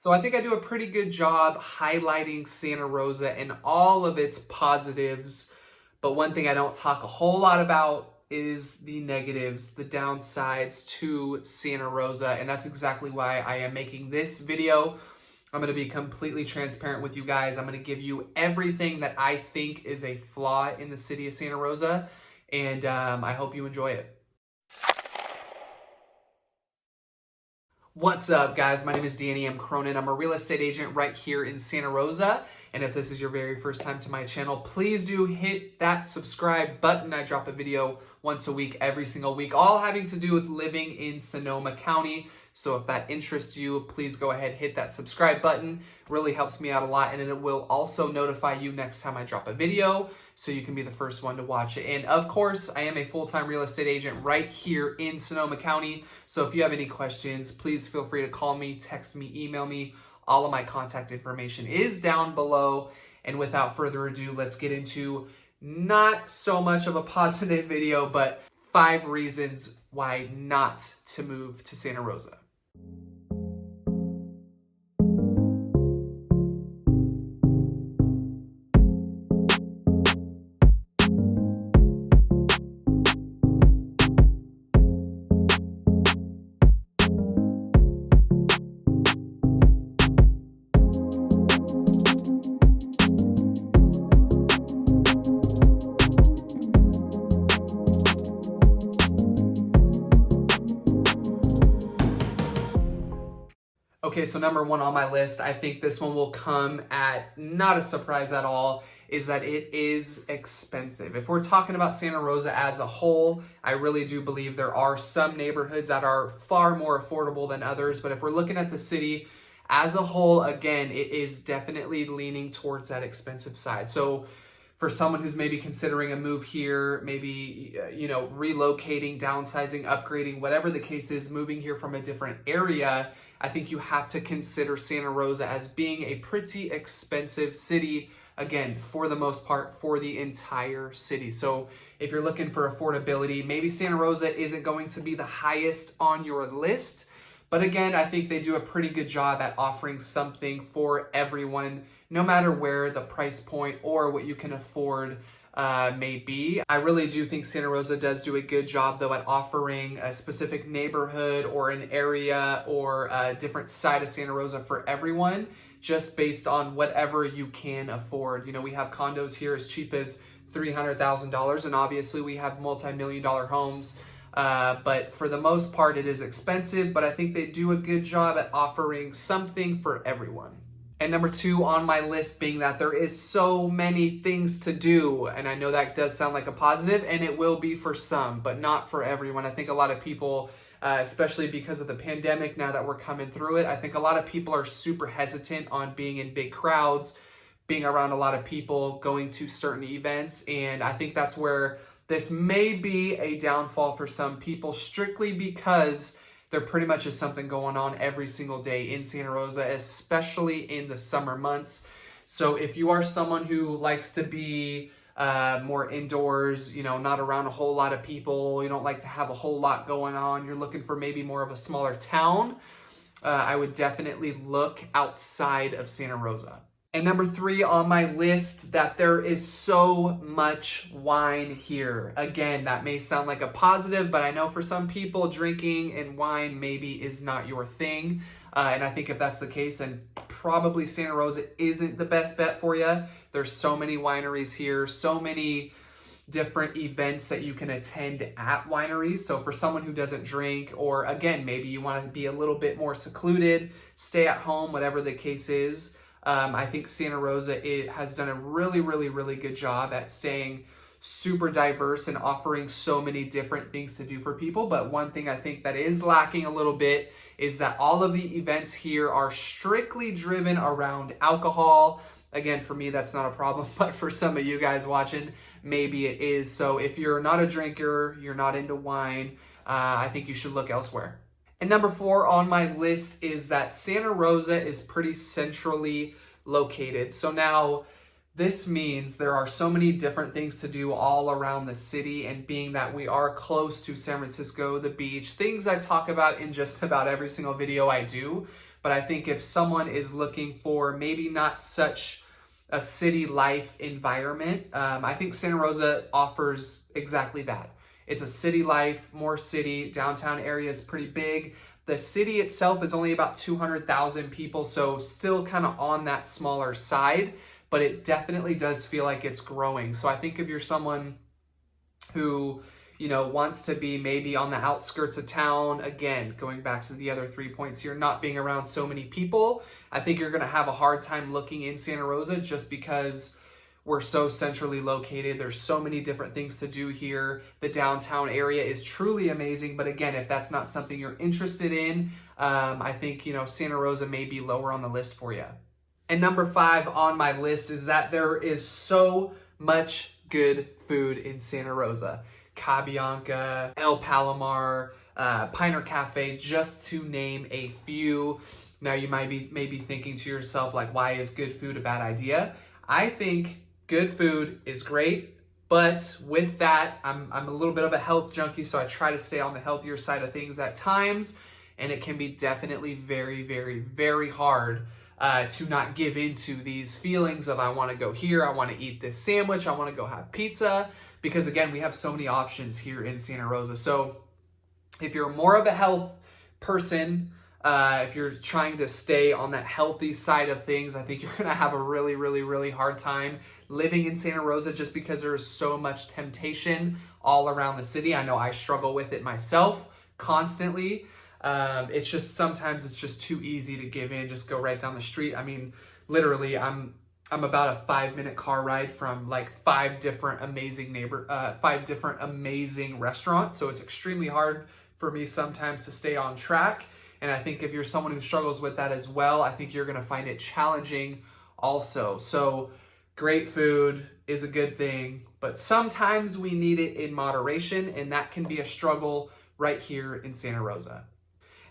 So I think I do a pretty good job highlighting Santa Rosa and all of its positives. But one thing I don't talk a whole lot about is the negatives, the downsides to Santa Rosa. And that's exactly why I am making this video. I'm going to be completely transparent with you guys. I'm going to give you everything that I think is a flaw in the city of Santa Rosa. And I hope you enjoy it. What's up, guys? My name is Danny M. Cronin. I'm a real estate agent right here in Santa Rosa. And if this is your very first time to my channel, please do hit that subscribe button. I drop a video once a week, every single week, all having to do with living in Sonoma County. So if that interests you, please go ahead, hit that subscribe button. It really helps me out a lot, and it will also notify you next time I drop a video, so you can be the first one to watch it. And of course, I am a full-time real estate agent right here in Sonoma County. So if you have any questions, please feel free to call me, text me, email me. All of my contact information is down below. And without further ado, let's get into not so much of a positive video, but 5 reasons why not to move to Santa Rosa. Okay, so number 1 on my list, I think this one will come at not a surprise at all, is that it is expensive. If we're talking about Santa Rosa as a whole, I really do believe there are some neighborhoods that are far more affordable than others. But if we're looking at the city as a whole, again, it is definitely leaning towards that expensive side. So for someone who's maybe considering a move here, maybe, relocating, downsizing, upgrading, whatever the case is, moving here from a different area, I think you have to consider Santa Rosa as being a pretty expensive city, again, for the most part, for the entire city. So if you're looking for affordability, maybe Santa Rosa isn't going to be the highest on your list. But again, I think they do a pretty good job at offering something for everyone, no matter where the price point or what you can afford may be. I really do think Santa Rosa does do a good job, though, at offering a specific neighborhood or an area or a different side of Santa Rosa for everyone, just based on whatever you can afford. You know, we have condos here as cheap as $300,000, and obviously we have multi-million-dollar homes. But for the most part, it is expensive, but I think they do a good job at offering something for everyone. And number 2 on my list being that there is so many things to do. And I know that does sound like a positive, and it will be for some, but not for everyone. I think a lot of people, especially because of the pandemic now that we're coming through it, I think a lot of people are super hesitant on being in big crowds, being around a lot of people, going to certain events. And I think that's where this may be a downfall for some people, strictly because there pretty much is something going on every single day in Santa Rosa, especially in the summer months. So if you are someone who likes to be more indoors, not around a whole lot of people, you don't like to have a whole lot going on, you're looking for maybe more of a smaller town, I would definitely look outside of Santa Rosa. And number 3 on my list, that there is so much wine here. Again, that may sound like a positive, but I know for some people, drinking and wine maybe is not your thing. And I think if that's the case, then probably Santa Rosa isn't the best bet for you. There's so many wineries here, so many different events that you can attend at wineries. So for someone who doesn't drink, or again, maybe you want to be a little bit more secluded, stay at home, whatever the case is, I think Santa Rosa has done a really, really, really good job at staying super diverse and offering so many different things to do for people. But one thing I think that is lacking a little bit is that all of the events here are strictly driven around alcohol. Again, for me, that's not a problem, but for some of you guys watching, maybe it is. So if you're not a drinker, you're not into wine, I think you should look elsewhere. And number 4 on my list is that Santa Rosa is pretty centrally located. So now this means there are so many different things to do all around the city, and being that we are close to San Francisco, the beach, things I talk about in just about every single video I do. But I think if someone is looking for maybe not such a city life environment, I think Santa Rosa offers exactly that. It's a city life, more city. Downtown area is pretty big. The city itself is only about 200,000 people, so still kind of on that smaller side, but it definitely does feel like it's growing. So I think if you're someone who, wants to be maybe on the outskirts of town, again, going back to the other 3 points here, not being around so many people, I think you're going to have a hard time looking in Santa Rosa just because we're so centrally located. There's so many different things to do here. The downtown area is truly amazing. But again, if that's not something you're interested in, I think, Santa Rosa may be lower on the list for you. And number 5 on my list is that there is so much good food in Santa Rosa. Cabianca, El Palomar, Piner Cafe, just to name a few. Now you might be maybe thinking to yourself, like, why is good food a bad idea? I think good food is great, but with that, I'm a little bit of a health junkie, so I try to stay on the healthier side of things at times, and it can be definitely very, very, very hard to not give into these feelings of I want to go here, I want to eat this sandwich, I want to go have pizza, because again, we have so many options here in Santa Rosa. So if you're more of a health person, if you're trying to stay on that healthy side of things, I think you're going to have a really, really, really hard time living in Santa Rosa just because there is so much temptation all around the city. I know I struggle with it myself constantly. It's just sometimes it's just too easy to give in, just go right down the street. I mean, literally, I'm about a 5-minute car ride from like 5 different amazing restaurants. So it's extremely hard for me sometimes to stay on track. And I think if you're someone who struggles with that as well, I think you're going to find it challenging also. So great food is a good thing, but sometimes we need it in moderation, and that can be a struggle right here in Santa Rosa.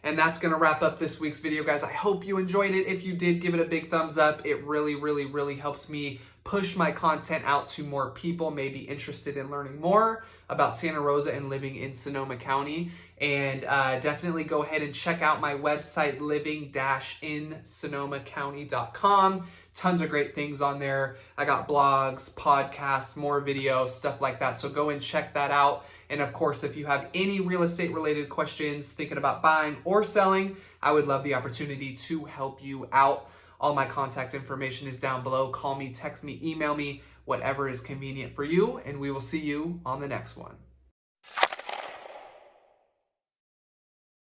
And that's going to wrap up this week's video, guys. I hope you enjoyed it. If you did, give it a big thumbs up. It really, really, really helps me push my content out to more people maybe interested in learning more about Santa Rosa and living in Sonoma County. And definitely go ahead and check out my website, living-in-sonomacounty.com. Tons of great things on there. I got blogs, podcasts, more videos, stuff like that. So go and check that out. And of course, if you have any real estate related questions, thinking about buying or selling, I would love the opportunity to help you out. All my contact information is down below. Call me, text me, email me, whatever is convenient for you. And we will see you on the next one.